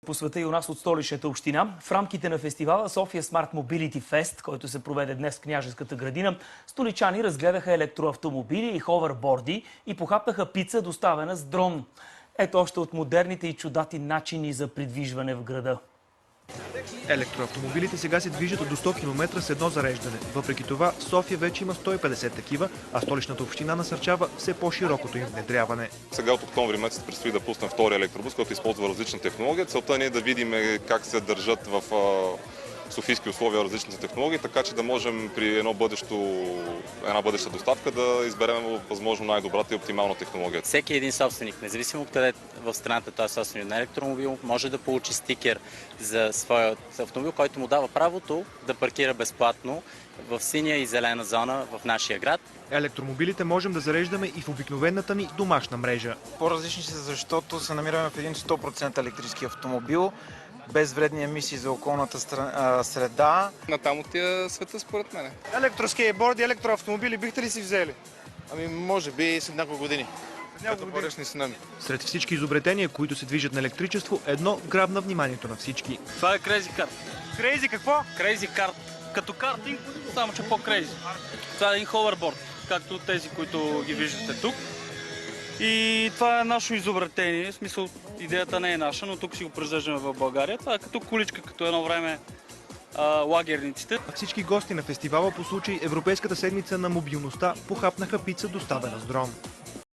По света и у нас от Столичната община. В рамките на фестивала София Smart Mobility Fest, който се проведе днес в Княжеската градина, столичани разгледаха електроавтомобили и ховерборди и похапнаха пица, доставена с дрон. Ето още от модерните и чудати начини за придвижване в града. Електроавтомобилите сега се движат до 100 км с едно зареждане. Въпреки това, София вече има 150 такива, а Столичната община насърчава все по-широкото им внедряване. Сега от октомври месец предстои да пуснем втори електробус, който използва различна технология. Целта ни е да видим как се държат в софийски условия различните технологии, така че да можем при една бъдеща доставка да изберем възможно най-добрата и оптимална технология. Всеки един собственик, независимо къде в страната той е собственик на електромобил, може да получи стикер за своя автомобил, който му дава правото да паркира безплатно в синя и зелена зона в нашия град. Електромобилите можем да зареждаме и в обикновената ни домашна мрежа. По-различни са, защото се намираме в един 100% електрически автомобил, без вредни емисии за околната среда. Натам отива света, според мен. Електроскейтборди, електроавтомобили бихте ли си взели? Ами може би след няколко години. Като по-речни с нами. Сред всички изобретения, които се движат на електричество, едно грабна вниманието на всички. Това е Crazy Kart. Крейзи какво? Crazy Kart. Като картинг, само че по-крейзи. Това е един ховерборд, както тези, които ги виждате тук. И това е наше изобретение. В смисъл, идеята не е наша, но тук си го произвеждаме в България. Това е като количка, като едно време лагерниците. Всички гости на фестивала по случай Европейската седмица на мобилността похапнаха пица, доставена с дрон.